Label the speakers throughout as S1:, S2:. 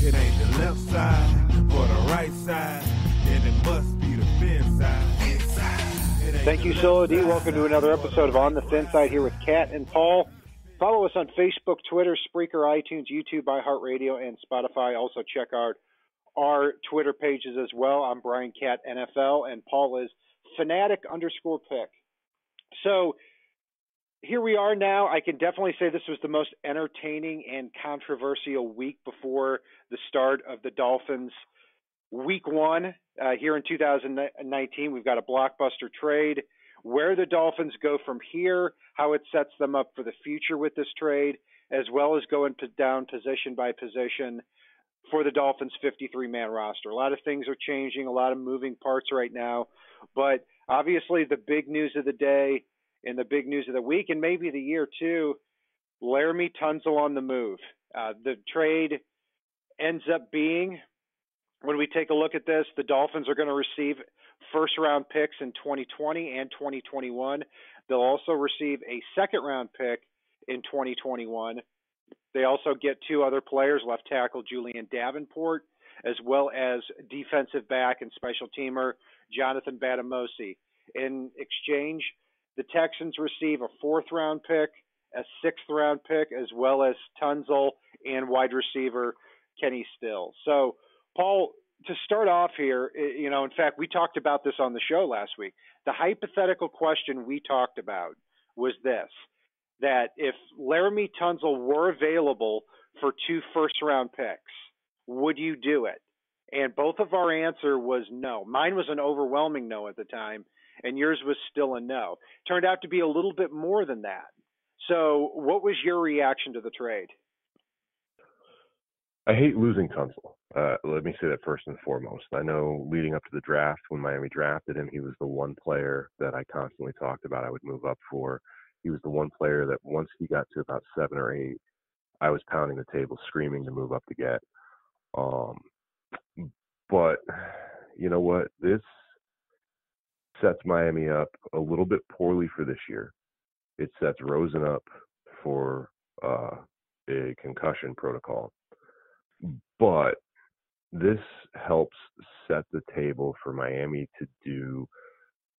S1: It ain't the left side or the right side, then it must be the FinSide.
S2: Thank you, Solo D. Welcome to another episode of On the FinSide here with Kat and Paul. Follow us on Facebook, Twitter, Spreaker, iTunes, YouTube, iHeartRadio, and Spotify. Also check out our Twitter pages as well. I'm Brian Cat NFL, and Paul is Fanatic_Pick. So here we are now. I can definitely say this was the most entertaining and controversial week before the start of the Dolphins' Week 1 here in 2019. We've got a blockbuster trade. Where the Dolphins go from here, how it sets them up for the future with this trade, as well as going down position by position for the Dolphins' 53-man roster. A lot of things are changing, a lot of moving parts right now, but obviously the big news of the day and the big news of the week, and maybe the year too, Laremy Tunsil on the move. The trade ends up being, when we take a look at this, the Dolphins are going to receive first-round picks in 2020 and 2021. They'll also receive a second-round pick in 2021. They also get two other players, left tackle Julian Davenport, as well as defensive back and special teamer Jonathan Batamosi. In exchange, the Texans receive a fourth-round pick, a sixth-round pick, as well as Tunsil and wide receiver Kenny Stills. So, Paul, to start off here, in fact, we talked about this on the show last week. The hypothetical question we talked about was this, that if Laremy Tunsil were available for two first-round picks, would you do it? And both of our answer was no. Mine was an overwhelming no at the time, and yours was still a no. Turned out to be a little bit more than that. So what was your reaction to the trade?
S3: I hate losing Tunsil. Let me say that first and foremost. I know leading up to the draft, when Miami drafted him, he was the one player that I constantly talked about I would move up for. He was the one player that once he got to about 7 or 8, I was pounding the table screaming to move up to get. But you know what? This sets Miami up a little bit poorly for this year. It sets Rosen up for a concussion protocol. But this helps set the table for Miami to do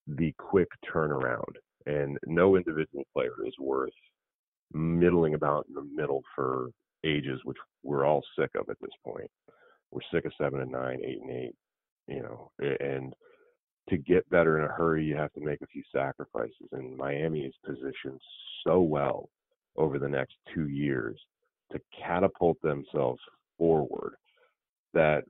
S3: the quick turnaround. And no individual player is worth middling about in the middle for ages, which we're all sick of at this point. We're sick of 7 and 9, 8 and 8, and to get better in a hurry, you have to make a few sacrifices. And Miami is positioned so well over the next 2 years to catapult themselves forward that,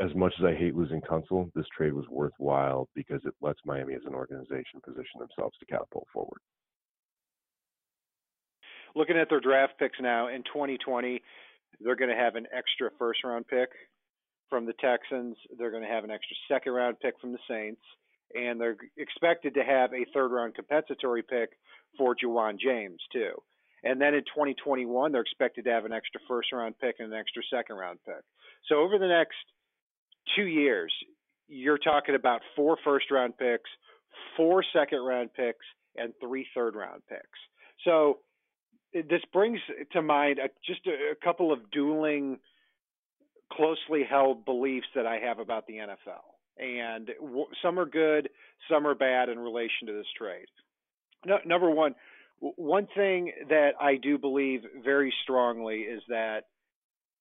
S3: as much as I hate losing Tunsil, this trade was worthwhile because it lets Miami as an organization position themselves to catapult forward.
S2: Looking at their draft picks now, in 2020, they're going to have an extra first-round pick from the Texans. They're going to have an extra second-round pick from the Saints. And they're expected to have a third-round compensatory pick for Juwan James, too. And then in 2021, they're expected to have an extra first-round pick and an extra second-round pick. So over the next 2 years, you're talking about 4 first-round picks, 4 second-round picks, and 3 third-round picks. So this brings to mind just a couple of dueling, closely held beliefs that I have about the NFL. And some are good, some are bad in relation to this trade. Number one thing that I do believe very strongly is that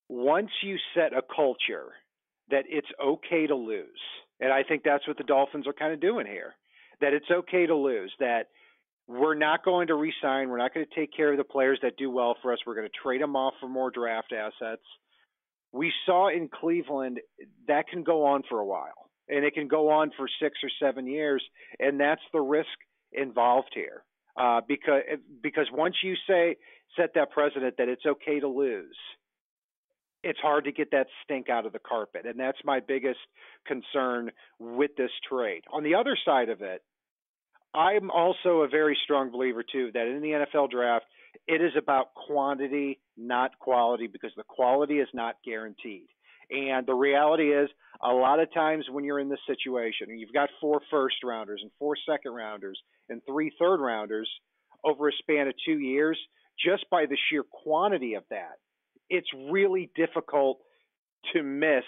S2: once you set a culture that it's okay to lose, and I think that's what the Dolphins are kind of doing here, that it's okay to lose, that we're not going to re-sign, we're not going to take care of the players that do well for us, we're going to trade them off for more draft assets. We saw in Cleveland that can go on for a while, and it can go on for 6 or 7 years, and that's the risk involved here. Because once you set that precedent that it's okay to lose, it's hard to get that stink out of the carpet. And that's my biggest concern with this trade. On the other side of it, I'm also a very strong believer, too, that in the NFL draft, it is about quantity, not quality, because the quality is not guaranteed. And the reality is, a lot of times when you're in this situation, and you've got 4 first-rounders and 4 second-rounders and 3 third-rounders over a span of 2 years, just by the sheer quantity of that, it's really difficult to miss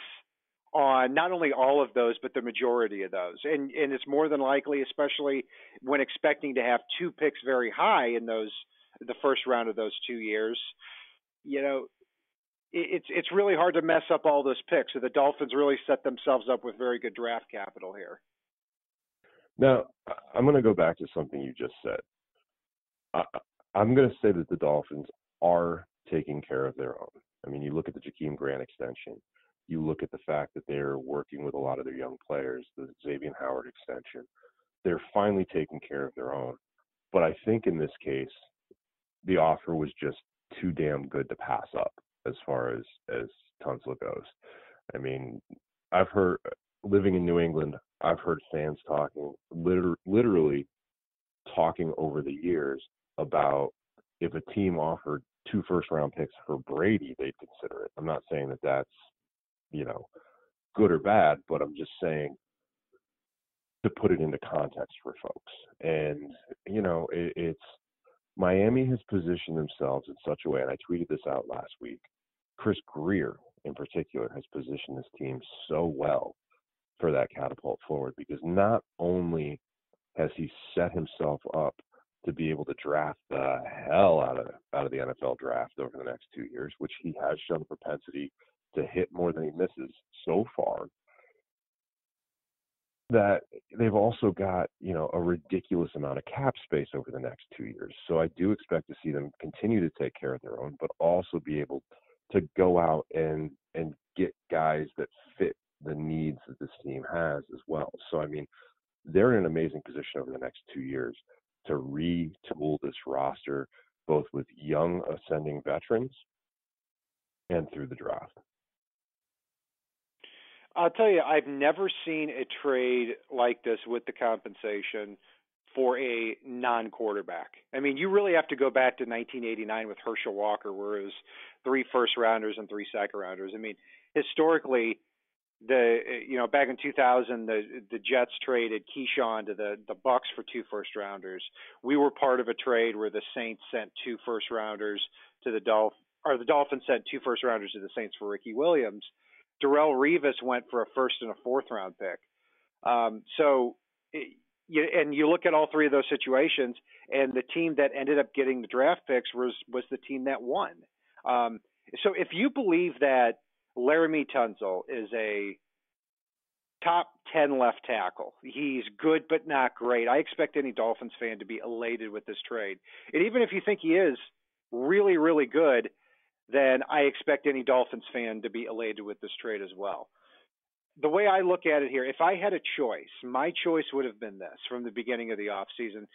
S2: on not only all of those, but the majority of those. And it's more than likely, especially when expecting to have two picks very high in the first round of those 2 years. You know, it's really hard to mess up all those picks. So the Dolphins really set themselves up with very good draft capital here.
S3: Now, I'm going to go back to something you just said. I'm going to say that the Dolphins are taking care of their own. I mean, you look at the Jakeem Grant extension. You look at the fact that they're working with a lot of their young players, the Xavier Howard extension. They're finally taking care of their own. But I think in this case, the offer was just too damn good to pass up as far as Tunsil goes. I mean, I've heard, living in New England, I've heard fans talking, literally talking over the years about if a team offered 2 first-round picks for Brady, they'd consider it. I'm not saying that that's, good or bad, but I'm just saying to put it into context for folks. And, it's Miami has positioned themselves in such a way, and I tweeted this out last week. Chris Greer, in particular, has positioned this team so well for that catapult forward, because not only has he set himself up to be able to draft the hell out of the NFL draft over the next 2 years, which he has shown the propensity to hit more than he misses so far, that they've also got, a ridiculous amount of cap space over the next 2 years. So I do expect to see them continue to take care of their own, but also be able to go out and get guys that fit the needs that this team has as well. So, I mean, they're in an amazing position over the next 2 years to retool this roster, both with young ascending veterans and through the draft.
S2: I'll tell you, I've never seen a trade like this with the compensation for a non-quarterback. I mean, you really have to go back to 1989 with Herschel Walker, where it was 3 first-rounders and 3 second-rounders. I mean, historically, back in 2000, the Jets traded Keyshawn to the Bucks for 2 first-rounders. We were part of a trade where the Saints sent 2 first-rounders to the Dolphins, or the Dolphins sent 2 first-rounders to the Saints for Ricky Williams. Darrelle Revis went for a first and a 4th-round pick. And you look at all 3 of those situations, and the team that ended up getting the draft picks was the team that won. So if you believe that Laremy Tunsil is a top 10 left tackle, he's good but not great, I expect any Dolphins fan to be elated with this trade. And even if you think he is really, really good, then I expect any Dolphins fan to be elated with this trade as well. The way I look at it here, if I had a choice, my choice would have been this from the beginning of the offseason: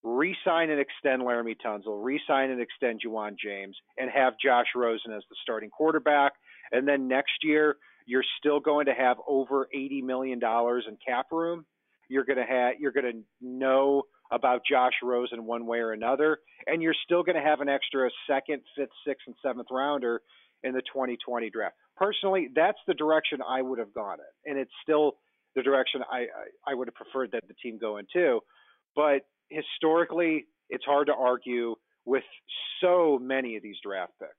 S2: re-sign and extend Laremy Tunsil, re-sign and extend Juwan James, and have Josh Rosen as the starting quarterback. And then next year, you're still going to have over $80 million in cap room. You're going to know about Josh Rosen one way or another, and you're still going to have an extra 2nd, 5th, 6th, and 7th rounder in the 2020 draft. Personally, that's the direction I would have gone in, and it's still the direction I would have preferred that the team go into. But historically, it's hard to argue with so many of these draft picks.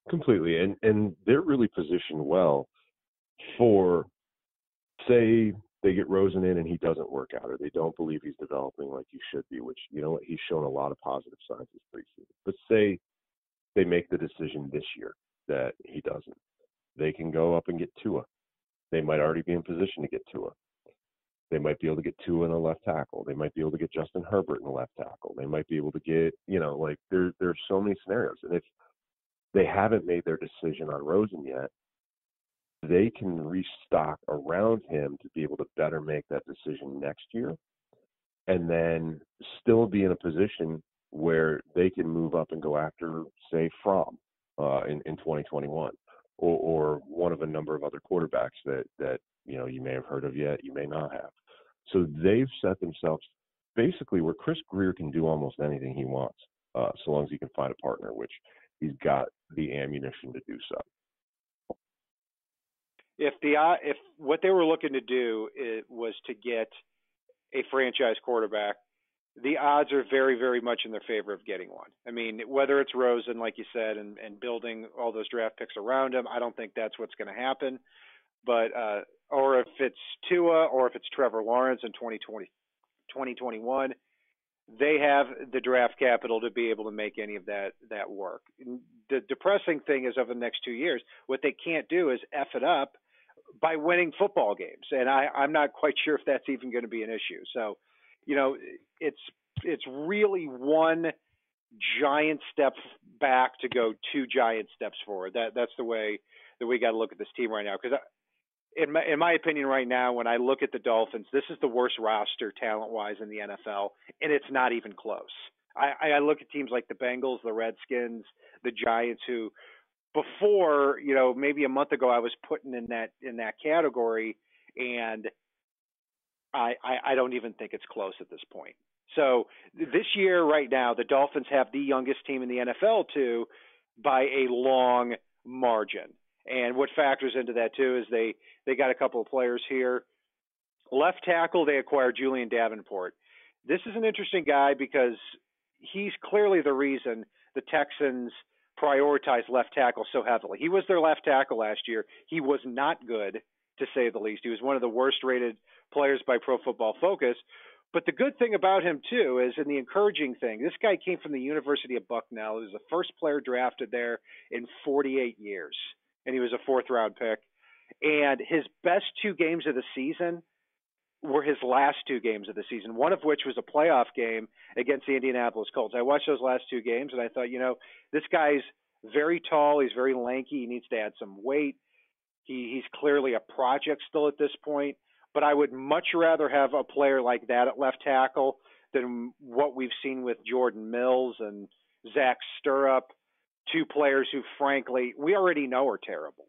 S3: Completely, and they're really positioned well for, say, they get Rosen in and he doesn't work out, or they don't believe he's developing like he should be, which, he's shown a lot of positive signs this preseason. But say they make the decision this year that he doesn't. They can go up and get Tua. They might already be in position to get Tua. They might be able to get Tua in a left tackle. They might be able to get Justin Herbert in a left tackle. They might be able to get, there's so many scenarios. And if they haven't made their decision on Rosen yet, they can restock around him to be able to better make that decision next year, and then still be in a position where they can move up and go after, say, Fromm in 2021, or one of a number of other quarterbacks that you may have heard of yet, you may not have. So they've set themselves basically where Chris Greer can do almost anything he wants, so long as he can find a partner, which he's got the ammunition to do so.
S2: If what they were looking to do was to get a franchise quarterback, the odds are very, very much in their favor of getting one. I mean, whether it's Rosen, like you said, and building all those draft picks around him, I don't think that's what's going to happen. But or if it's Tua or if it's Trevor Lawrence in 2021, they have the draft capital to be able to make any of that work. The depressing thing is over the next 2 years, what they can't do is F it up by winning football games. And I'm not quite sure if that's even going to be an issue. So, it's really one giant step back to go two giant steps forward. That's the way that we got to look at this team right now. Because in my opinion, right now, when I look at the Dolphins, this is the worst roster talent-wise in the NFL, and it's not even close. I look at teams like the Bengals, the Redskins, the Giants, who before, maybe a month ago, I was putting in that category, and I don't even think it's close at this point. So this year, right now, the Dolphins have the youngest team in the NFL too, by a long margin. And what factors into that too is they got a couple of players here. Left tackle, they acquired Julian Davenport. This is an interesting guy because he's clearly the reason the Texans prioritized left tackle so heavily. He was their left tackle last year. He was not good, to say the least. He was one of the worst rated players by Pro Football Focus. But the good thing about him, too, is, and the encouraging thing, this guy came from the University of Bucknell. He was the first player drafted there in 48 years, and he was a fourth-round pick. And his best 2 games of the season were his last 2 games of the season, one of which was a playoff game against the Indianapolis Colts. I watched those last 2 games, and I thought, this guy's very tall. He's very lanky. He needs to add some weight. He's clearly a project still at this point. But I would much rather have a player like that at left tackle than what we've seen with Jordan Mills and Zach Stirrup, 2 players who, frankly, we already know are terrible.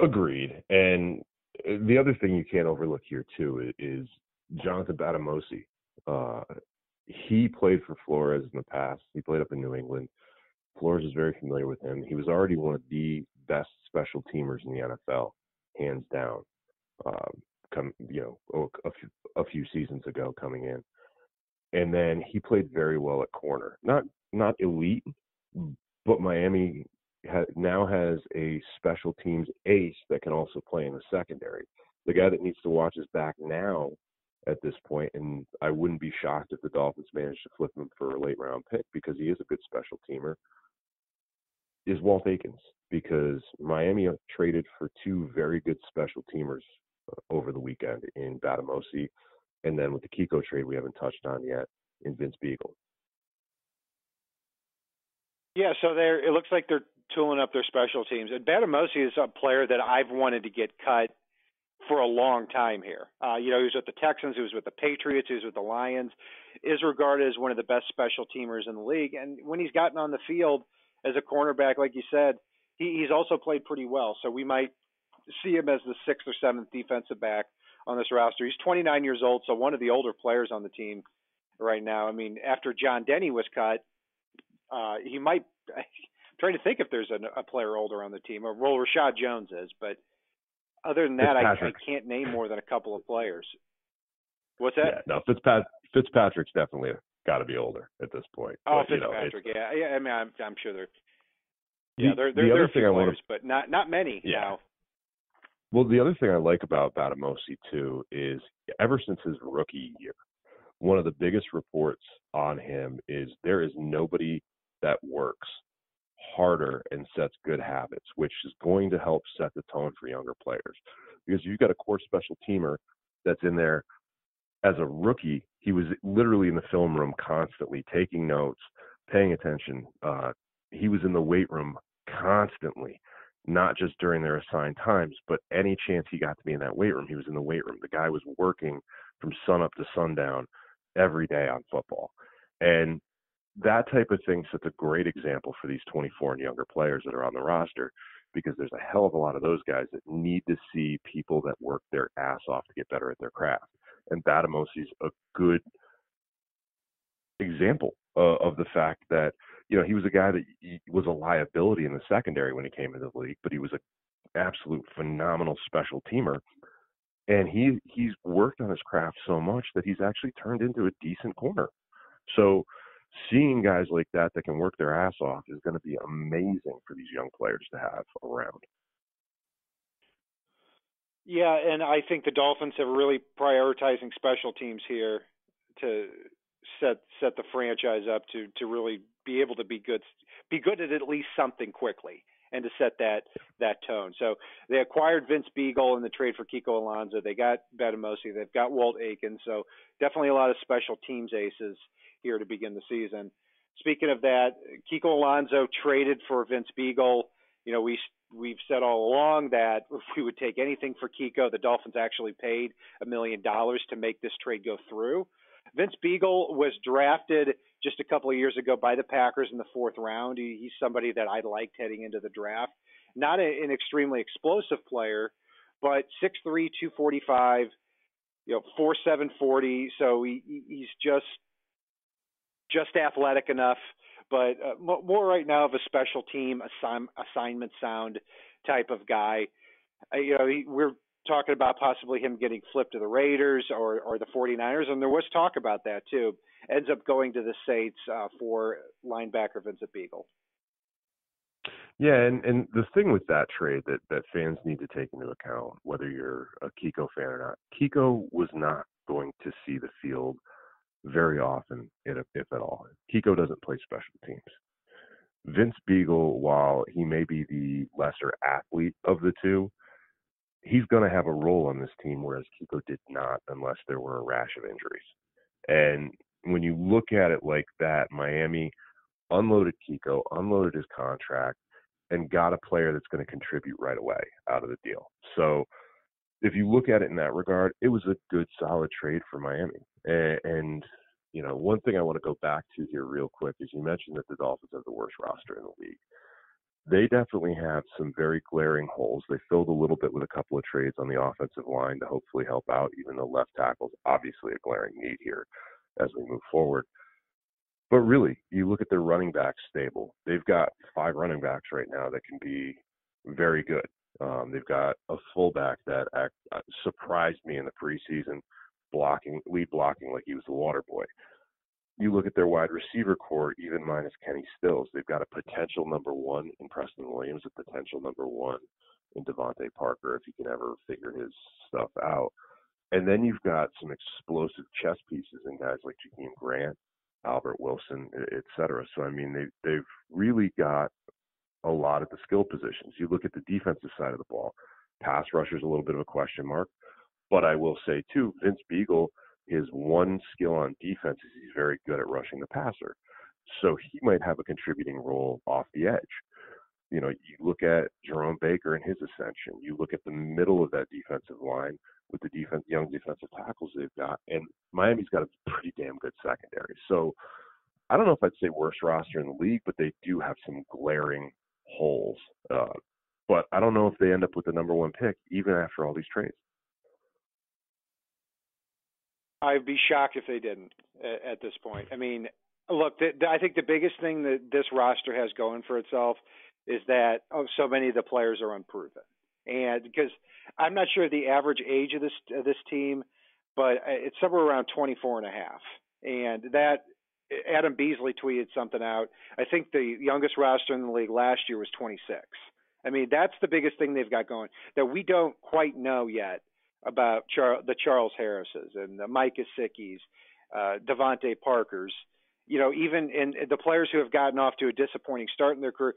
S3: Agreed. And the other thing you can't overlook here, too, is Jonathan Batamosi. He played for Flores in the past. He played up in New England. Flores is very familiar with him. He was already one of the best special teamers in the NFL, hands down. A few seasons ago coming in. And then he played very well at corner. Not elite, but Miami now has a special teams ace that can also play in the secondary. The guy that needs to watch his back now at this point, and I wouldn't be shocked if the Dolphins managed to flip him for a late round pick because he is a good special teamer, is Walt Aikens, because Miami traded for 2 very good special teamers over the weekend in Batamosi, and then with the Kiko trade we haven't touched on yet in Vince Beagle.
S2: Yeah, so it looks like they're tooling up their special teams. And Batamosi is a player that I've wanted to get cut for a long time here. He was with the Texans, he was with the Patriots, he was with the Lions, is regarded as one of the best special teamers in the league. And when he's gotten on the field as a cornerback, like you said, he's also played pretty well. So we might see him as the 6th or 7th defensive back on this roster. He's 29 years old, so one of the older players on the team right now. I mean, after John Denney was cut, he might – I'm trying to think if there's a player older on the team. Well, Rashad Jones is, but other than that, I can't name more than a couple of players. What's that?
S3: Yeah, no, Fitzpatrick's definitely got to be older at this point.
S2: Oh,
S3: but,
S2: Fitzpatrick, yeah. I mean, I'm sure they're – yeah, they're a few players, but not many now.
S3: Well, the other thing I like about Batamosi, too, is ever since his rookie year, one of the biggest reports on him is there is nobody that works harder and sets good habits, which is going to help set the tone for younger players. Because you've got a core special teamer that's in there as a rookie. He was literally in the film room constantly taking notes, paying attention. He was in the weight room constantly. Not just during their assigned times, but any chance he got to be in that weight room, he was in the weight room. The guy was working from sunup to sundown every day on football. And that type of thing sets a great example for these 24 and younger players that are on the roster, because there's a hell of a lot of those guys that need to see people that work their ass off to get better at their craft. And Batamosi's a good example of the fact that, he was a guy that was a liability in the secondary when he came into the league, but he was an absolute phenomenal special teamer. And he's worked on his craft so much that he's actually turned into a decent corner. So seeing guys like that can work their ass off is going to be amazing for these young players to have around.
S2: Yeah, and I think the Dolphins have really prioritizing special teams here to set the franchise up to really be able to be good at least something quickly and to set that tone. So they acquired Vince Beagle in the trade for Kiko Alonso. They got Batamosi. They've got Walt Aiken. So definitely a lot of special teams aces here to begin the season. Speaking of that, Kiko Alonso traded for Vince Beagle. You know, we've said all along that if we would take anything for Kiko, the Dolphins actually paid $1 million to make this trade go through. Vince Beagle was drafted just a couple of years ago by the Packers in the 4th round. He's somebody that I liked heading into the draft. Not an extremely explosive player, but 6'3", 245, 4'7", 40. So he's just athletic enough, but more right now of a special team assignment sound type of guy. We're talking about possibly him getting flipped to the Raiders or the 49ers, and there was talk about that too. Ends up going to the Saints for linebacker Vincent Beagle.
S3: Yeah, and the thing with that trade that fans need to take into account, whether you're a Kiko fan or not, Kiko was not going to see the field very often, if at all. Kiko doesn't play special teams. Vince Beagle, while he may be the lesser athlete of the two, he's going to have a role on this team, whereas Kiko did not unless there were a rash of injuries. And when you look at it like that, Miami unloaded Kiko, unloaded his contract, and got a player that's going to contribute right away out of the deal. So if you look at it in that regard, it was a good, solid trade for Miami. And one thing I want to go back to here real quick is you mentioned that the Dolphins have the worst roster in the league. They definitely have some very glaring holes. They filled a little bit with a couple of trades on the offensive line to hopefully help out, even though left tackle is obviously a glaring need here as we move forward. But really, you look at their running back stable. They've got 5 running backs right now that can be very good. They've got a fullback that surprised me in the preseason, lead blocking like he was the water boy. You look at their wide receiver core, even minus Kenny Stills, they've got a potential number 1 in Preston Williams, a potential number 1 in Devontae Parker, if he can ever figure his stuff out. And then you've got some explosive chess pieces in guys like Jakeem Grant, Albert Wilson, et cetera. So, I mean, they've really got a lot at the skill positions. You look at the defensive side of the ball, pass rush is a little bit of a question mark. But I will say, too, Vince Beagle, his one skill on defense is he's very good at rushing the passer. So he might have a contributing role off the edge. You look at Jerome Baker and his ascension. You look at the middle of that defensive line with the young defensive tackles they've got, and Miami's got a pretty damn good secondary. So I don't know if I'd say worst roster in the league, but they do have some glaring holes. But I don't know if they end up with the number 1 pick, even after all these trades.
S2: I'd be shocked if they didn't at this point. I mean, look, I think the biggest thing that this roster has going for itself is that so many of the players are unproven. And because I'm not sure the average age of this team, but it's somewhere around 24 and a half. And that Adam Beasley tweeted something out. I think the youngest roster in the league last year was 26. I mean, that's the biggest thing they've got going that we don't quite know yet about the Charles Harrises and the Mike Gesicki's, Devontae Parkers. Even in the players who have gotten off to a disappointing start in their career,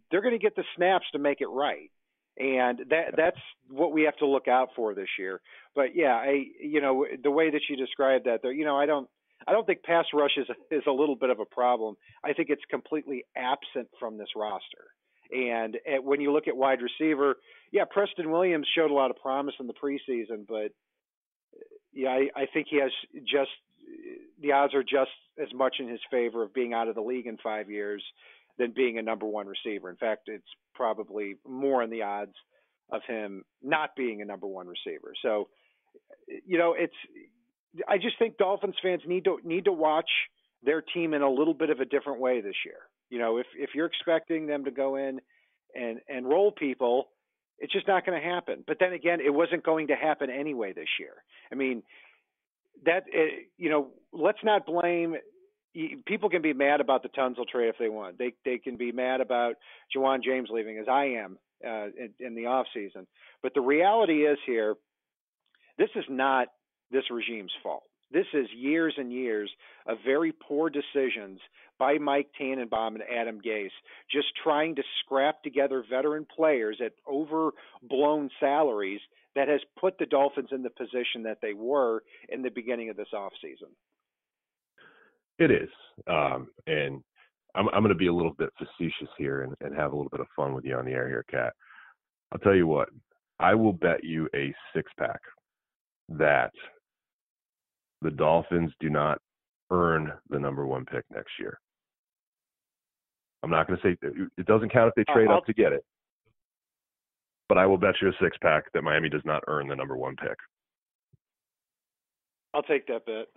S2: they're going to get the snaps to make it right. And that's what we have to look out for this year. But yeah, the way that you described that, I don't think pass rush is a little bit of a problem. I think it's completely absent from this roster. And when you look at wide receiver, yeah, Preston Williams showed a lot of promise in the preseason, but yeah, I think he has the odds are just as much in his favor of being out of the league in 5 years than being a number 1 receiver. In fact, it's probably more in the odds of him not being a number 1 receiver. So, I just think Dolphins fans need to watch their team in a little bit of a different way this year. If you're expecting them to go in and roll people, It's just not going to happen. But then again, it wasn't going to happen anyway this year. I mean, let's not blame. People can be mad about the Tunsil trade if they want. They can be mad about Juwan James leaving, as I am in the off season. But the reality is here, this is not this regime's fault. This is years and years of very poor decisions by Mike Tannenbaum and Adam Gase, just trying to scrap together veteran players at overblown salaries that has put the Dolphins in the position that they were in the beginning of this offseason.
S3: It is. And I'm going to be a little bit facetious here and have a little bit of fun with you on the air here, Kat. I'll tell you what, I will bet you a six-pack that the Dolphins do not earn the number one pick next year. I'm not going to say it doesn't count if they trade up to get it, but I will bet you a six-pack that Miami does not earn the number one pick.
S2: I'll take that bet.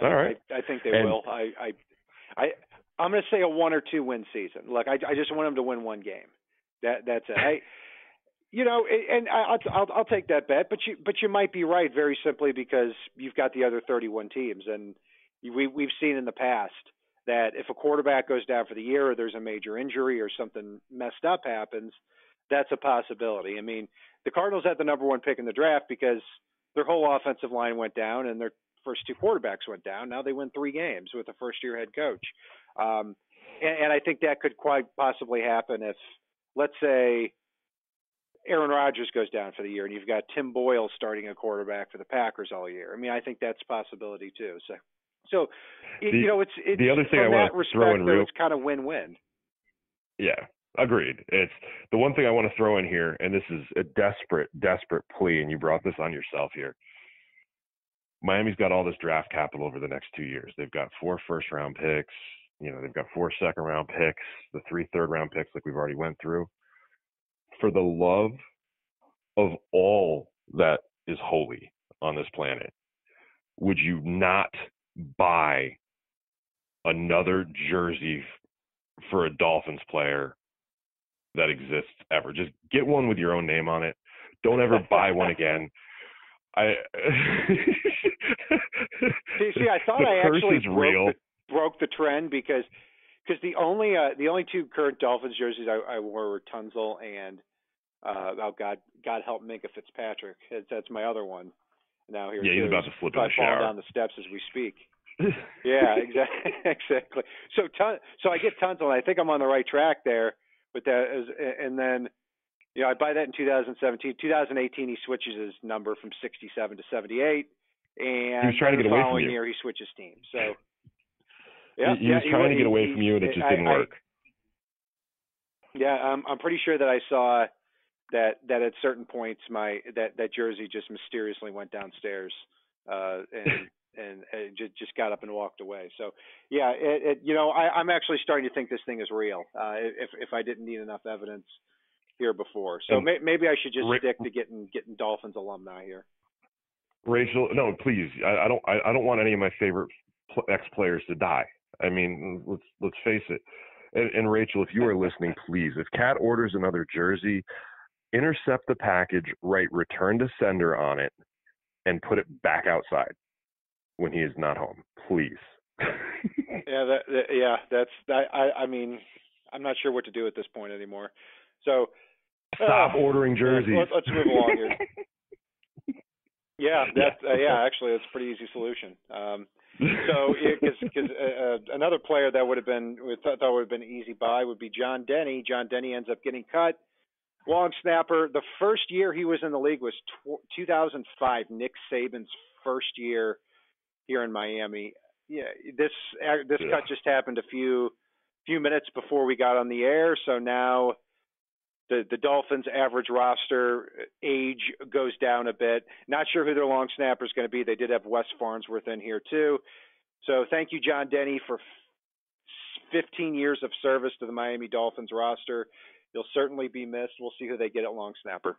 S3: All right.
S2: I think they will. I'm going to say a 1 or 2 win season. Look, I just want them to win one game. That's it. I'll take that bet, but you might be right very simply because you've got the other 31 teams, and we've seen in the past that if a quarterback goes down for the year or there's a major injury or something messed up happens, that's a possibility. I mean, the Cardinals had the number one pick in the draft because their whole offensive line went down and their first 2 quarterbacks went down. Now they win 3 games with a first-year head coach. And I think that could quite possibly happen if, let's say, Aaron Rodgers goes down for the year and you've got Tim Boyle starting a quarterback for the Packers all year. I mean, I think that's a possibility too. So it's
S3: the other thing I want to throw in
S2: it's kind of win-win.
S3: Yeah, agreed. It's the one thing I want to throw in here, and this is a desperate plea, and you brought this on yourself here. Miami's got all this draft capital over the next 2 years. They've got 4 first-round picks. They've got 4 second-round picks, the 3 third-round picks like we've already went through. For the love of all that is holy on this planet, would you not buy another jersey for a Dolphins player that exists ever? Just get one with your own name on it. Don't ever buy one again. I
S2: thought I actually broke the trend because the only 2 current Dolphins jerseys I wore were Tunsil and God help Minka Fitzpatrick. That's my other one. Now here,
S3: he's about to slip in the shower.
S2: Falling down the steps as we speak. Yeah, exactly. So I get Tunsil, and I think I'm on the right track there with that. And then I buy that in 2017. 2018, he switches his number from 67 to 78, and
S3: he was trying to get away from you.
S2: The following year he switches teams. So
S3: he was trying to get away from you, and it just didn't work.
S2: I'm pretty sure that I saw that at certain points that jersey just mysteriously went downstairs and just got up and walked away. So I'm actually starting to think this thing is real. If I didn't need enough evidence here before, so maybe I should just stick to getting Dolphins alumni here.
S3: Rachel, no, please. I don't want any of my favorite ex-players to die. I mean, let's face it. And Rachel, if you are listening, please, if Kat orders another jersey, intercept the package, write return to sender on it, and put it back outside when he is not home, please.
S2: I mean, I'm not sure what to do at this point anymore. So
S3: stop ordering jerseys.
S2: Let's move along here. Actually, that's a pretty easy solution. Because another player that would have been an easy buy would be John Denney. John Denney ends up getting cut. Long snapper. The first year he was in the league was 2005, Nick Saban's first year here in Miami. Yeah, this cut just happened a few minutes before we got on the air. So now the Dolphins' average roster age goes down a bit. Not sure who their long snapper is going to be. They did have Wes Farnsworth in here too. So thank you, John Denney, for 15 years of service to the Miami Dolphins roster. You'll certainly be missed. We'll see who they get at long snapper.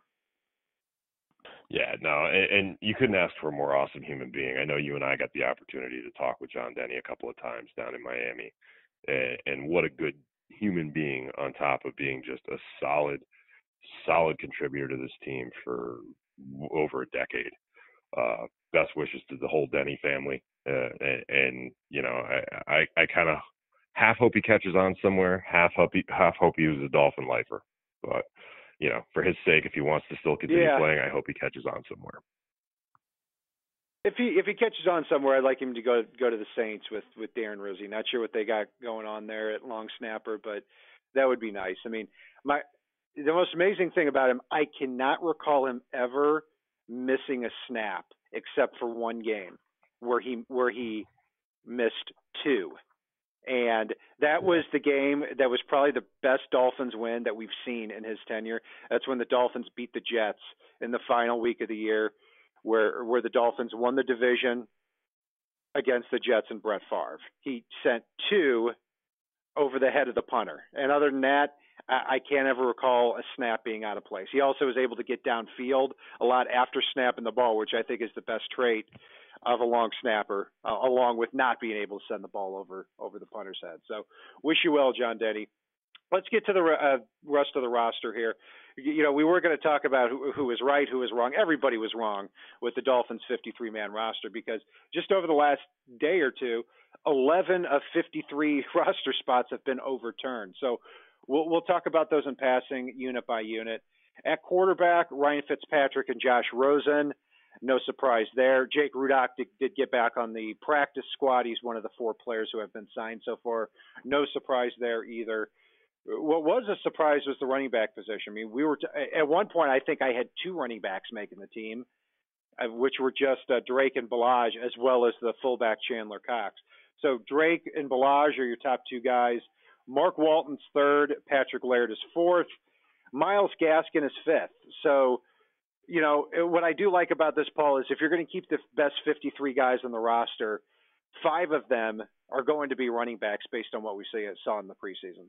S3: Yeah, no, and you couldn't ask for a more awesome human being. I know you and I got the opportunity to talk with John Denney a couple of times down in Miami, and what a good human being on top of being just a solid solid contributor to this team for over a decade. Best wishes to the whole Denney family. And you know, I kind of half hope he catches on somewhere, half hope he was a Dolphin lifer. But, you know, for his sake, if he wants to still continue playing, I hope he catches on somewhere.
S2: If he catches on somewhere, I'd like him to go to the Saints with Darren Rizzi. Not sure what they got going on there at long snapper, but that would be nice. I mean, the most amazing thing about him, I cannot recall him ever missing a snap except for one game where he missed two. And that was the game that was probably the best Dolphins win that we've seen in his tenure. That's when the Dolphins beat the Jets in the final week of the year, where the Dolphins won the division against the Jets and Brett Favre. He sent two over the head of the punter. And other than that, I can't ever recall a snap being out of place. He also was able to get downfield a lot after snapping the ball, which I think is the best trait of a long snapper, along with not being able to send the ball over the punter's head. So wish you well, John Denney. Let's get to the rest of the roster here. You know, we were going to talk about who was right, who was wrong. Everybody was wrong with the Dolphins' 53-man roster because just over the last day or two, 11 of 53 roster spots have been overturned. So we'll talk about those in passing, unit by unit. At quarterback, Ryan Fitzpatrick and Josh Rosen. No surprise there. Jake Rudock did get back on the practice squad. He's one of the 4 players who have been signed so far. No surprise there either. What was a surprise was the running back position. I mean, at one point, I think I had 2 running backs making the team, which were just Drake and Ballage, as well as the fullback Chandler Cox. So Drake and Ballage are your top 2 guys. Mark Walton's 3rd. Patrick Laird is 4th. Myles Gaskin is 5th. So, you know, what I do like about this, Paul, is if you're going to keep the best 53 guys on the roster, 5 of them are going to be running backs based on what we saw in the preseason.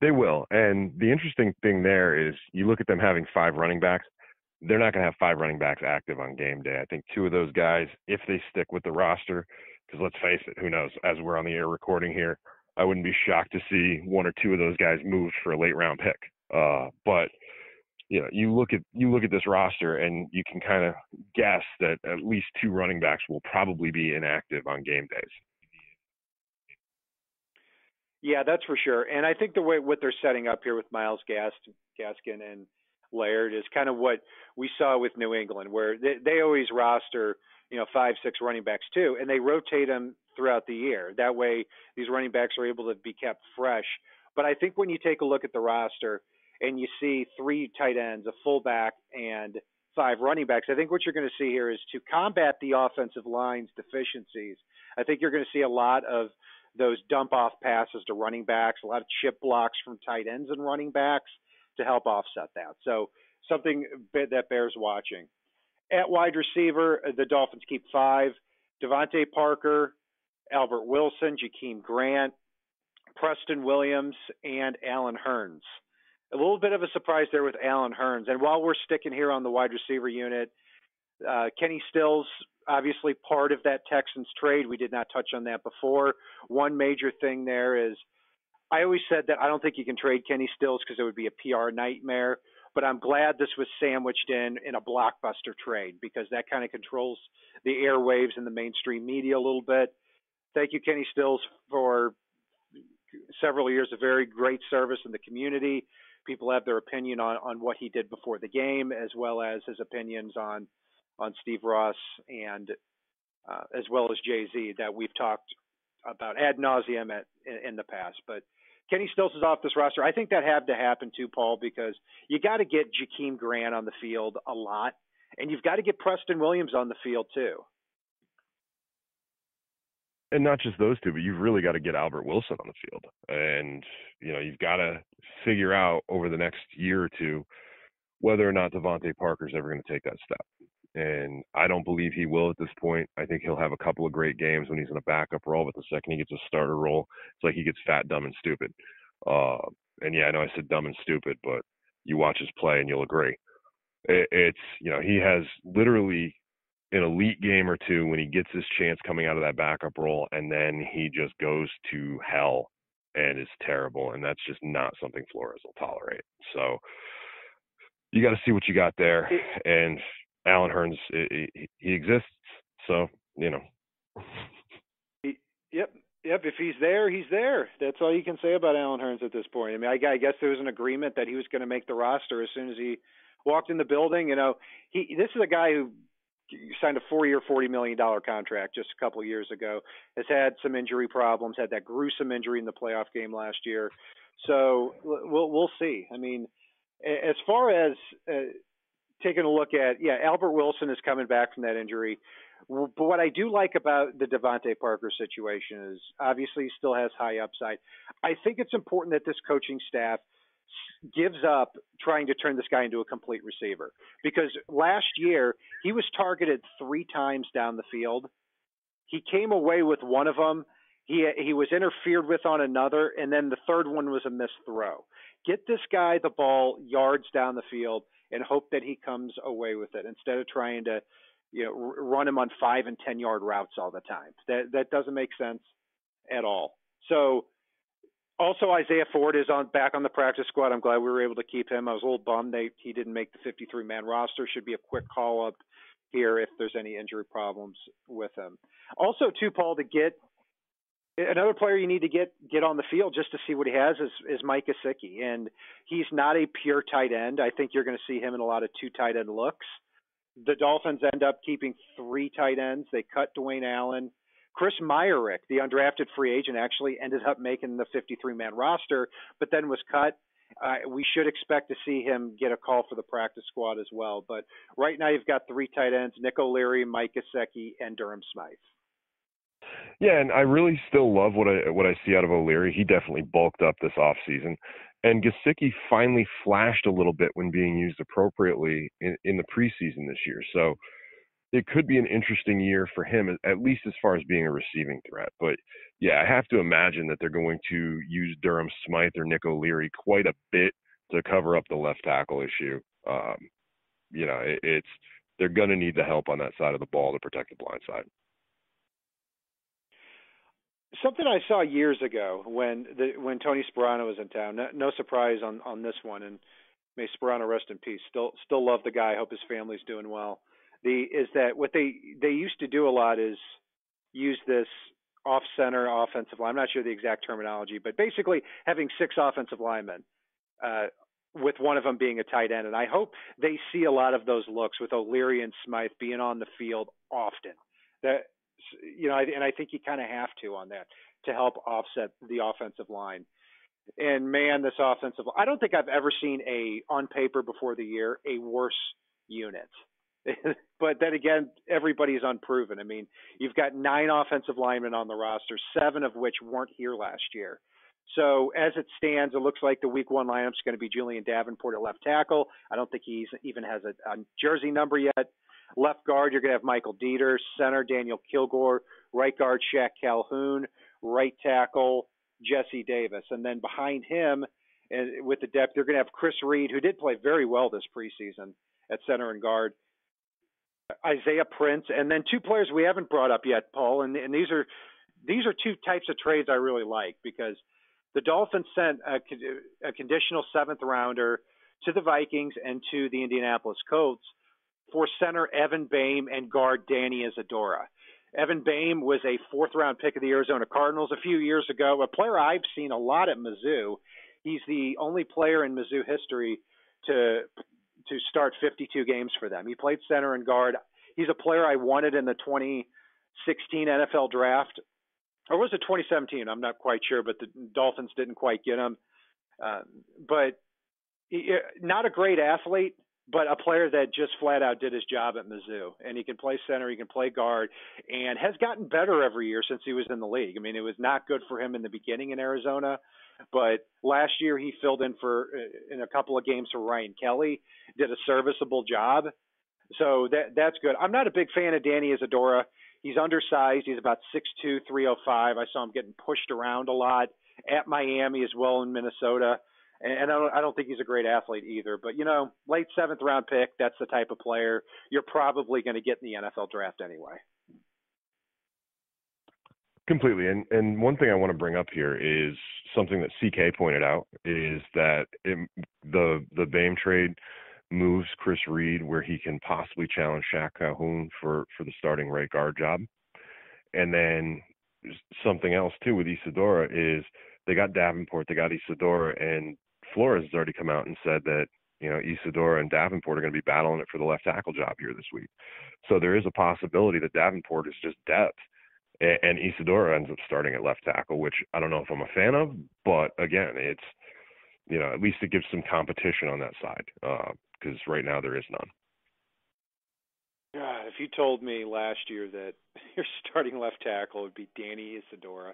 S3: They will. And the interesting thing there is you look at them having 5 running backs. They're not going to have 5 running backs active on game day. I think 2 of those guys, if they stick with the roster, because let's face it, who knows? As we're on the air recording here, I wouldn't be shocked to see 1 or 2 of those guys moved for a late round pick. But you know, you look at this roster and you can kind of guess that at least 2 running backs will probably be inactive on game days.
S2: Yeah, that's for sure. And I think what they're setting up here with Myles Gaskin and Laird is kind of what we saw with New England, where they always roster, you know, 5, 6 running backs too, and they rotate them throughout the year. That way, these running backs are able to be kept fresh. But I think when you take a look at the roster and you see 3 tight ends, a fullback, and 5 running backs, I think what you're going to see here is to combat the offensive line's deficiencies. I think you're going to see a lot of those dump-off passes to running backs, a lot of chip blocks from tight ends and running backs to help offset that. So something that bears watching. At wide receiver, the Dolphins keep 5. Devontae Parker, Albert Wilson, Jakeem Grant, Preston Williams, and Allen Hurns. A little bit of a surprise there with Allen Hurns. And while we're sticking here on the wide receiver unit, Kenny Stills, obviously part of that Texans trade. We did not touch on that before. One major thing there is I always said that I don't think you can trade Kenny Stills because it would be a PR nightmare, but I'm glad this was sandwiched in a blockbuster trade because that kind of controls the airwaves and the mainstream media a little bit. Thank you, Kenny Stills, for several years of very great service in the community. People have their opinion on what he did before the game, as well as his opinions on Steve Ross and as well as Jay-Z that we've talked about ad nauseum in the past. But Kenny Stills is off this roster. I think that had to happen too, Paul, because you got to get Jakeem Grant on the field a lot, and you've got to get Preston Williams on the field too.
S3: And not just those 2, but you've really got to get Albert Wilson on the field. And, you know, you've got to figure out over the next year or 2 whether or not Devontae Parker's ever going to take that step. And I don't believe he will at this point. I think he'll have a couple of great games when he's in a backup role, but the second he gets a starter role, it's like he gets fat, dumb, and stupid. And yeah, I know I said dumb and stupid, but you watch his play and you'll agree. It's, you know, he has literally an elite game or 2 when he gets his chance coming out of that backup role, and then he just goes to hell and is terrible, and that's just not something Flores will tolerate. So you got to see what you got there, and Alan Hearns, he exists, so, you know.
S2: Yep. If he's there, he's there. That's all you can say about Alan Hearns at this point. I mean, I guess there was an agreement that he was going to make the roster as soon as he walked in the building. You know, this is a guy who signed a 4-year, $40 million contract just a couple of years ago, has had some injury problems, had that gruesome injury in the playoff game last year. So we'll see. I mean, as far as taking a look at, Albert Wilson is coming back from that injury. But what I do like about the Devontae Parker situation is obviously he still has high upside. I think it's important that this coaching staff gives up trying to turn this guy into a complete receiver, because last year he was targeted 3 times down the field. He came away with one of them. He was interfered with on another, and then the third one was a missed throw. Get this guy the ball yards down the field and hope that he comes away with it instead of trying to, run him on 5 and 10 yard routes all the time. That doesn't make sense at all. So also Isaiah Ford is back on the practice squad. I'm glad we were able to keep him. I was a little bummed he didn't make the 53-man roster. Should be a quick call up here if there's any injury problems with him. Also, too, Paul, to get another player you need to get on the field just to see what he has is Mike Gesicki. And he's not a pure tight end. I think you're going to see him in a lot of 2 tight end looks. The Dolphins end up keeping 3 tight ends. They cut Dwayne Allen. Chris Myarick, the undrafted free agent, actually ended up making the 53-man roster, but then was cut. We should expect to see him get a call for the practice squad as well. But right now you've got 3 tight ends, Nick O'Leary, Mike Gesicki, and Durham Smythe.
S3: Yeah, and I really still love what I see out of O'Leary. He definitely bulked up this offseason. And Gesicki finally flashed a little bit when being used appropriately in the preseason this year. So it could be an interesting year for him, at least as far as being a receiving threat. But, yeah, I have to imagine that they're going to use Durham Smythe or Nick O'Leary quite a bit to cover up the left tackle issue. They're going to need the help on that side of the ball to protect the blind side.
S2: Something I saw years ago when Tony Sperano was in town. No surprise on this one, and may Sperano rest in peace. Still love the guy. Hope his family's doing well. Is that what they used to do a lot is use this off-center offensive line. I'm not sure the exact terminology, but basically having 6 offensive linemen, with one of them being a tight end. And I hope they see a lot of those looks with O'Leary and Smythe being on the field often. And I think you kind of have to on that to help offset the offensive line. And man, this offensive, I don't think I've ever seen on paper before the year, a worse unit. But then again, everybody's unproven. I mean, you've got 9 offensive linemen on the roster, 7 of which weren't here last year. So as it stands, it looks like the week 1 lineup is going to be Julian Davenport at left tackle. I don't think he even has a jersey number yet. Left guard, you're going to have Michael Dieter. Center, Daniel Kilgore. Right guard, Shaq Calhoun. Right tackle, Jesse Davis. And then behind him, and with the depth, you're going to have Chris Reed, who did play very well this preseason at center and guard. Isaiah Prince, and then 2 players we haven't brought up yet, Paul. And these are 2 types of trades I really like, because the Dolphins sent a conditional 7th rounder to the Vikings and to the Indianapolis Colts for center Evan Boehm and guard Danny Isadora. Evan Boehm was a 4th-round pick of the Arizona Cardinals a few years ago, a player I've seen a lot at Mizzou. He's the only player in Mizzou history to start 52 games for them. He played center and guard. He's a player I wanted in the 2016 NFL draft. Or was it 2017? I'm not quite sure, but the Dolphins didn't quite get him. But not a great athlete, but a player that just flat out did his job at Mizzou. And he can play center, he can play guard, and has gotten better every year since he was in the league. I mean, it was not good for him in the beginning in Arizona, but last year he filled in in a couple of games for Ryan Kelly, did a serviceable job. So that's good. I'm not a big fan of Danny Isadora. He's undersized. He's about 6'2", 305. I saw him getting pushed around a lot at Miami as well in Minnesota. And I don't think he's a great athlete either. But, late 7th round pick, that's the type of player you're probably going to get in the NFL draft anyway.
S3: Completely. And one thing I want to bring up here is something that CK pointed out is that the BAME trade moves Chris Reed where he can possibly challenge Shaq Calhoun for the starting right guard job. And then something else too with Isadora is they got Davenport, they got Isadora, and Flores has already come out and said that, you know, Isadora and Davenport are going to be battling it for the left tackle job here this week. So there is a possibility that Davenport is just depth and Isadora ends up starting at left tackle, which I don't know if I'm a fan of, but again, it's, you know, at least it gives some competition on that side because right now there is none.
S2: God, if you told me last year that your starting left tackle would be Danny Isadora,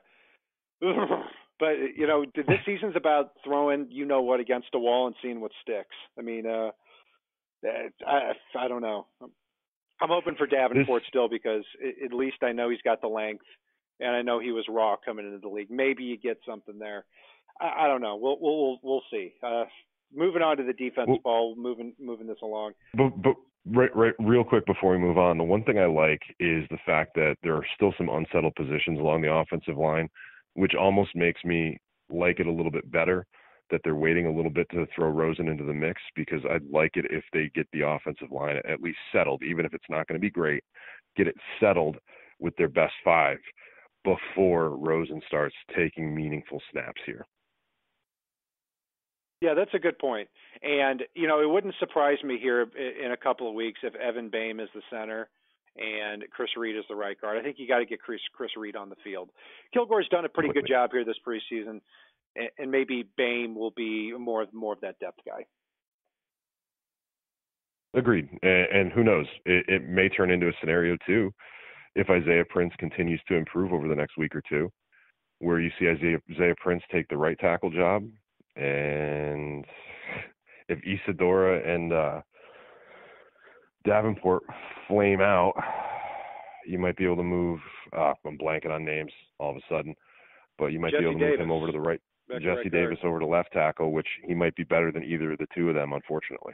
S2: but you know, this season's about throwing you know what against a wall and seeing what sticks. I mean, I don't know. I'm hoping for Davenport still because at least I know he's got the length, and I know he was raw coming into the league. Maybe you get something there. I don't know. We'll see. Moving on to the defense, Paul. Moving this along.
S3: But right, real quick before we move on, the one thing I like is the fact that there are still some unsettled positions along the offensive line, which almost makes me like it a little bit better that they're waiting a little bit to throw Rosen into the mix, because I'd like it if they get the offensive line at least settled, even if it's not going to be great, get it settled with their best five before Rosen starts taking meaningful snaps here.
S2: Yeah, that's a good point. And, you know, it wouldn't surprise me here in a couple of weeks if Evan Boehm is the center and Chris Reed is the right guard. I think you got to get Chris Reed on the field. Kilgore's done a pretty good job here this preseason, and maybe Boehm will be more of that depth guy.
S3: Agreed. And who knows? It may turn into a scenario, too, if Isaiah Prince continues to improve over the next week or two, where you see Isaiah Prince take the right tackle job. And if Isadora and Davenport flame out, you might be able to move. I'm blanking on names all of a sudden, but you might be able to move him over to the right. Jesse Davis over to left tackle, which he might be better than either of the two of them, unfortunately.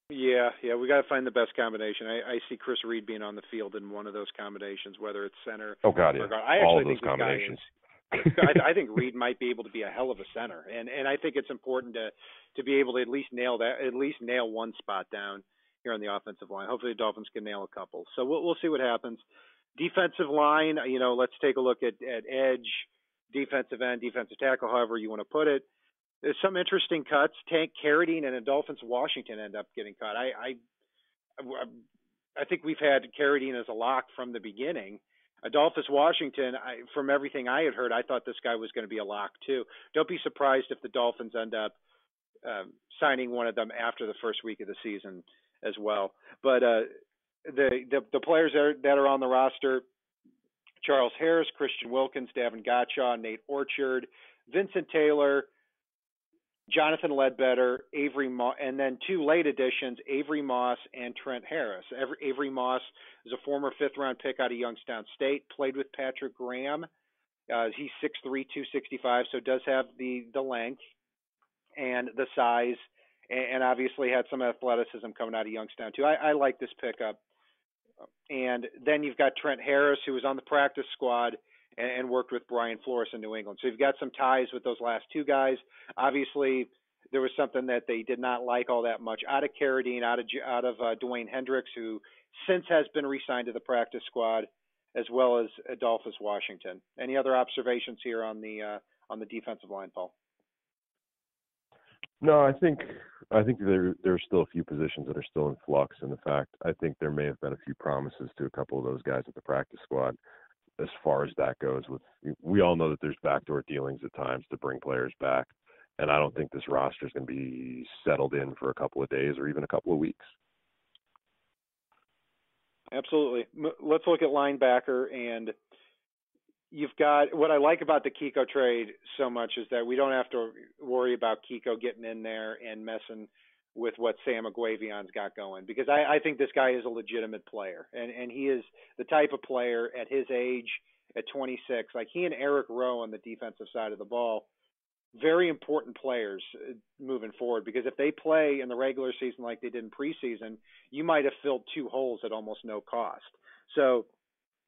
S2: Yeah, we got to find the best combination. I see Chris Reed being on the field in one of those combinations, whether it's center.
S3: Oh God, yeah. All of those combinations.
S2: I think Reed might be able to be a hell of a center, and I think it's important to be able to at least nail one spot down here on the offensive line. Hopefully, the Dolphins can nail a couple. So we'll see what happens. Defensive line, you know, let's take a look at edge, defensive end, defensive tackle, however you want to put it. There's some interesting cuts. Tank Carradine and Adolphus Washington end up getting cut. I think we've had Carradine as a lock from the beginning. Adolphus Washington, from everything I had heard, I thought this guy was going to be a lock too. Don't be surprised if the Dolphins end up signing one of them after the first week of the season as well. But the players that are on the roster: Charles Harris, Christian Wilkins, Davin Gottschall, Nate Orchard, Vincent Taylor, Jonathan Ledbetter, Avery Moss, and then two late additions, Avery Moss and Trent Harris. Avery Moss is a former fifth-round pick out of Youngstown State, played with Patrick Graham. He's 6'3", 265, so does have the length and the size, and obviously had some athleticism coming out of Youngstown too. I like this pickup. And then you've got Trent Harris, who was on the practice squad and worked with Brian Flores in New England. So you've got some ties with those last two guys. Obviously, there was something that they did not like all that much out of Carradine, out of Dwayne Hendricks, who since has been re-signed to the practice squad, as well as Adolphus Washington. Any other observations here on the defensive line, Paul?
S3: No, I think there's still a few positions that are still in flux. In the fact, I think there may have been a few promises to a couple of those guys at the practice squad. As far as that goes, we all know that there's backdoor dealings at times to bring players back, and I don't think this roster is going to be settled in for a couple of days or even a couple of weeks.
S2: Absolutely. Let's look at linebacker, and you've got what I like about the Kiko trade so much is that we don't have to worry about Kiko getting in there and messing with what Sam Aguavion's got going, because I think this guy is a legitimate player, and he is the type of player at his age, at 26, like he and Eric Rowe on the defensive side of the ball, very important players moving forward, because if they play in the regular season like they did in preseason, you might have filled two holes at almost no cost. So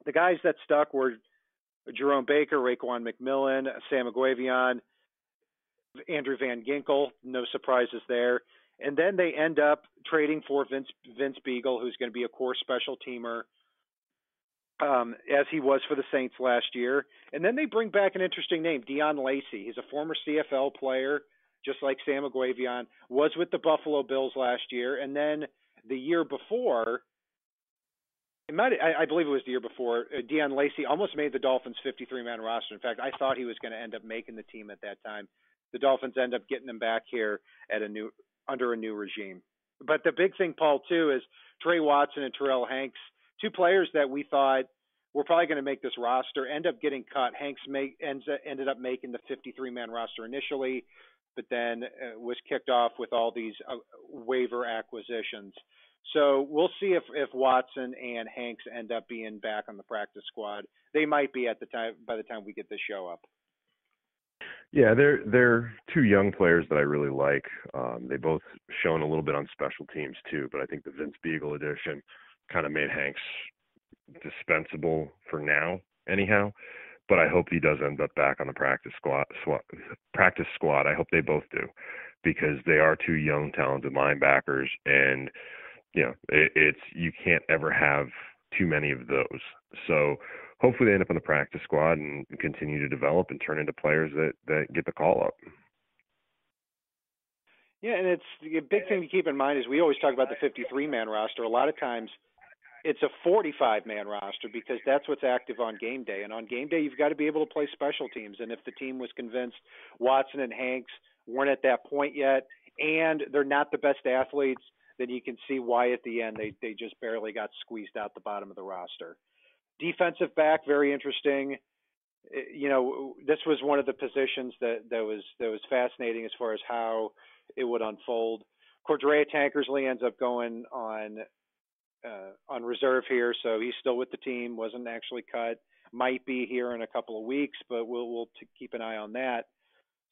S2: The guys that stuck were Jerome Baker, Raekwon McMillan, Sam Aguavion, Andrew Van Ginkel. No surprises there. And then they end up trading for Vince Beagle, who's going to be a core special teamer, as he was for the Saints last year. And then they bring back an interesting name, Dion Lacey. He's a former CFL player, just like Sam Aguavion, was with the Buffalo Bills last year. And then the year before, I believe it was the year before, Dion Lacey almost made the Dolphins' 53-man roster. In fact, I thought he was going to end up making the team at that time. The Dolphins end up getting him back here at under a new regime. But the big thing, Paul, too, is Trey Watson and Terrell Hanks, two players that we thought were probably going to make this roster, end up getting cut. Hanks ended up making the 53-man roster initially, but then was kicked off with all these waiver acquisitions. So we'll see if Watson and Hanks end up being back on the practice squad. They might be by the time we get this show up.
S3: Yeah, they're two young players that I really like. They both shown a little bit on special teams too, but I think the Vince Beagle edition kind of made Hanks dispensable for now, anyhow. But I hope he does end up back on the practice squad. I hope they both do, because they are two young, talented linebackers, and you can't ever have too many of those. So hopefully they end up on the practice squad and continue to develop and turn into players that get the call up.
S2: Yeah, and it's the big thing to keep in mind is we always talk about the 53-man roster. A lot of times it's a 45-man roster because that's what's active on game day. And on game day, you've got to be able to play special teams. And if the team was convinced Watson and Hanks weren't at that point yet and they're not the best athletes, then you can see why at the end they just barely got squeezed out the bottom of the roster. Defensive back, very interesting. This was one of the positions that was fascinating as far as how it would unfold. Cordrea Tankersley ends up going on reserve here, so he's still with the team. Wasn't actually cut. Might be here in a couple of weeks, but we'll keep an eye on that.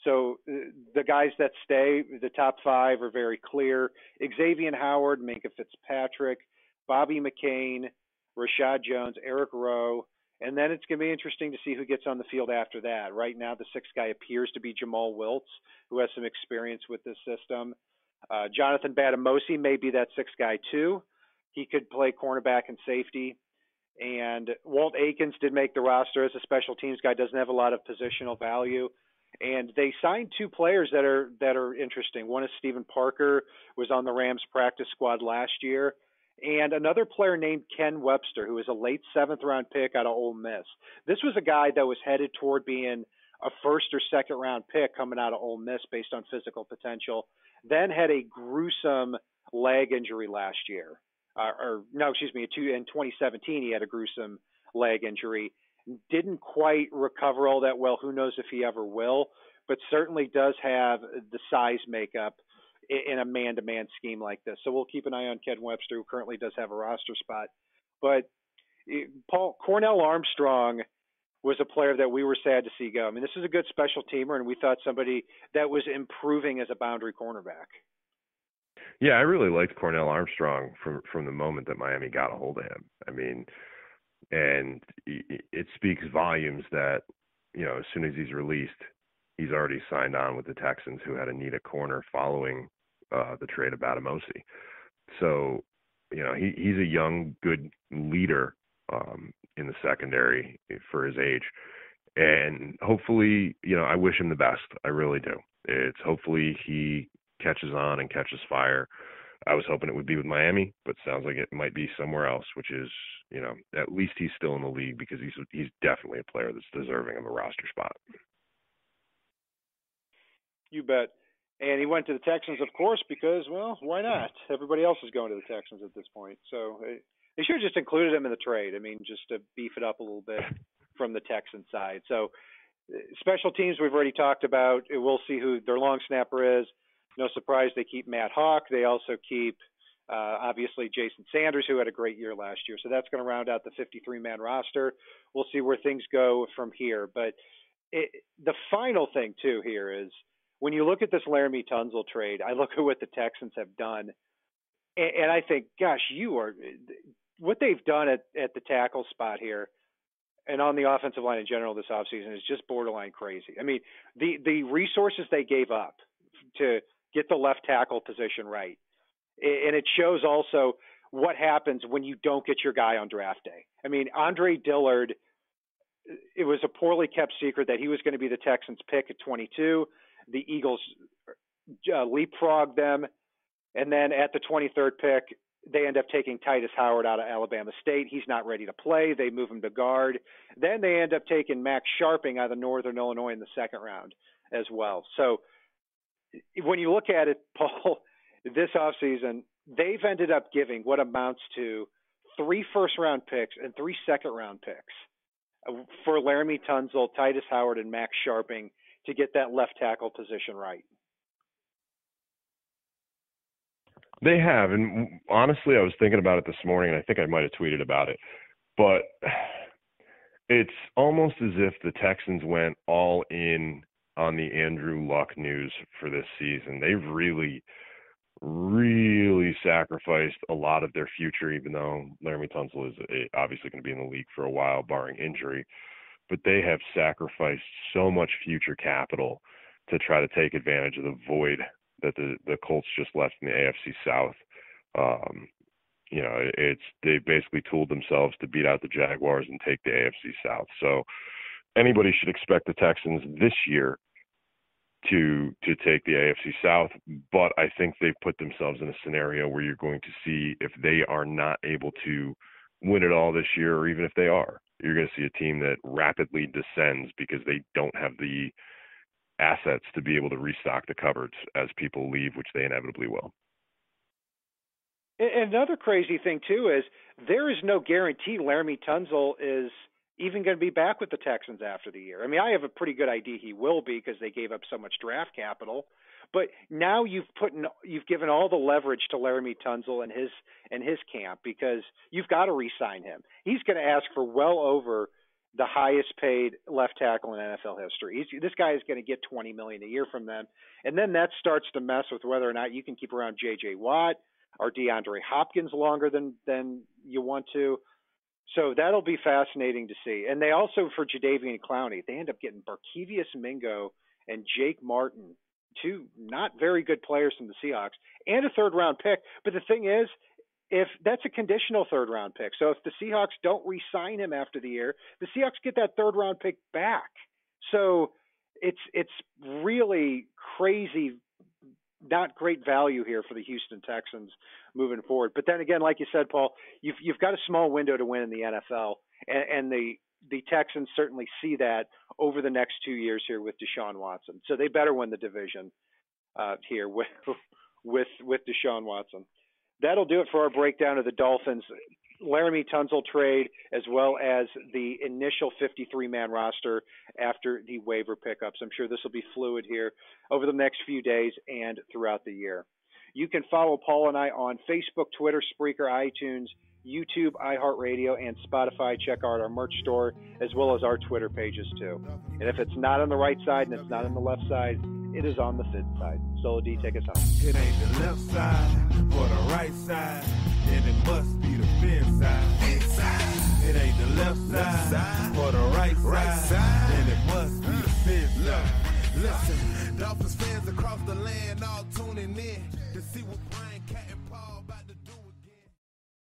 S2: So the guys that stay, the top five are very clear. Xavier Howard, Minkah Fitzpatrick, Bobby McCain, Rashad Jones, Eric Rowe, and then it's going to be interesting to see who gets on the field after that. Right now, the sixth guy appears to be Jamal Wiltz, who has some experience with this system. Jonathan Batamosi may be that sixth guy too. He could play cornerback and safety. And Walt Aikens did make the roster as a special teams guy, doesn't have a lot of positional value. And they signed two players that are interesting. One is Stephen Parker, was on the Rams practice squad last year, and another player named Ken Webster, who was a late seventh-round pick out of Ole Miss. This was a guy that was headed toward being a first or second-round pick coming out of Ole Miss based on physical potential, then had a gruesome leg injury last year. In 2017 he had a gruesome leg injury. Didn't quite recover all that well. Who knows if he ever will, but certainly does have the size makeup in a man-to-man scheme like this. So we'll keep an eye on Ken Webster, who currently does have a roster spot. But Cornell Armstrong was a player that we were sad to see go. I mean, this is a good special teamer, and we thought somebody that was improving as a boundary cornerback.
S3: Yeah, I really liked Cornell Armstrong from the moment that Miami got a hold of him. I mean, and it speaks volumes that, as soon as he's released, he's already signed on with the Texans, who had a need a corner following the trade of Batamosi. So, he's a young, good leader in the secondary for his age. And hopefully, I wish him the best. I really do. It's hopefully he catches on and catches fire. I was hoping it would be with Miami, but sounds like it might be somewhere else, which is, at least he's still in the league, because he's definitely a player that's deserving of a roster spot. You bet.
S2: And he went to the Texans, of course, because, well, why not? Everybody else is going to the Texans at this point. So they should have just included him in the trade. I mean, just to beef it up a little bit from the Texan side. So special teams we've already talked about. We'll see who their long snapper is. No surprise they keep Matt Hawk. They also keep, obviously, Jason Sanders, who had a great year last year. So that's going to round out the 53-man roster. We'll see where things go from here. But the final thing, too, here is when you look at this Laremy Tunsil trade, I look at what the Texans have done, and I think, gosh, what they've done at the tackle spot here, and on the offensive line in general this offseason is just borderline crazy. I mean, the resources they gave up to get the left tackle position right, and it shows also what happens when you don't get your guy on draft day. I mean, Andre Dillard, it was a poorly kept secret that he was going to be the Texans' pick at 22. The Eagles leapfrogged them, and then at the 23rd pick, they end up taking Titus Howard out of Alabama State. He's not ready to play. They move him to guard. Then they end up taking Max Sharping out of Northern Illinois in the second round as well. So when you look at it, Paul, this offseason, they've ended up giving what amounts to 3 first-round picks and 3 second-round picks for Laremy Tunsil, Titus Howard, and Max Sharping to get that left tackle position right.
S3: They have, and honestly, I was thinking about it this morning, and I think I might have tweeted about it, but it's almost as if the Texans went all in on the Andrew Luck news for this season. They've really sacrificed a lot of their future, even though Laremy Tunsil is obviously going to be in the league for a while, barring injury. But they have sacrificed so much future capital to try to take advantage of the void that the Colts just left in the AFC South. They basically tooled themselves to beat out the Jaguars and take the AFC South. So anybody should expect the Texans this year to take the AFC South, but I think they've put themselves in a scenario where you're going to see if they are not able to win it all this year, or even if they are, you're going to see a team that rapidly descends because they don't have the assets to be able to restock the cupboards as people leave, which they inevitably will.
S2: Another crazy thing, too, is there is no guarantee Laremy Tunsil is even going to be back with the Texans after the year. I mean, I have a pretty good idea he will be because they gave up so much draft capital. But now you've given all the leverage to Laremy Tunsil and his camp because you've got to re-sign him. He's going to ask for well over the highest paid left tackle in NFL history. This guy is going to get $20 million a year from them. And then that starts to mess with whether or not you can keep around J.J. Watt or DeAndre Hopkins longer than you want to. So that'll be fascinating to see. And they also, for Jadeveon Clowney, they end up getting Barkevious Mingo and Jake Martin, 2 not very good players from the Seahawks, and a third-round pick. But the thing is, if that's a conditional third-round pick, so if the Seahawks don't re-sign him after the year, the Seahawks get that third-round pick back. So it's really crazy, not great value here for the Houston Texans moving forward. But then again, like you said, Paul, you've got a small window to win in the NFL, and the Texans certainly see that over the next 2 years here with Deshaun Watson. So they better win the division here with Deshaun Watson. That'll do it for our breakdown of the Dolphins Laremy Tunsil trade, as well as the initial 53-man roster after the waiver pickups. I'm sure this will be fluid here over the next few days and throughout the year. You can follow Paul and I on Facebook, Twitter, Spreaker, iTunes, YouTube, iHeartRadio, and Spotify. Check out our merch store as well as our Twitter pages too. And if it's not on the right side and it's not on the left side, it is on the FinSide. Solo D, take us home.
S1: It ain't the left side or the right side, then it must be the FinSide. It ain't the left side or the right side, then it must be the FinSide. Listen, Dolphins fans across the land all tuning in to see what Brian, Cat, and Paul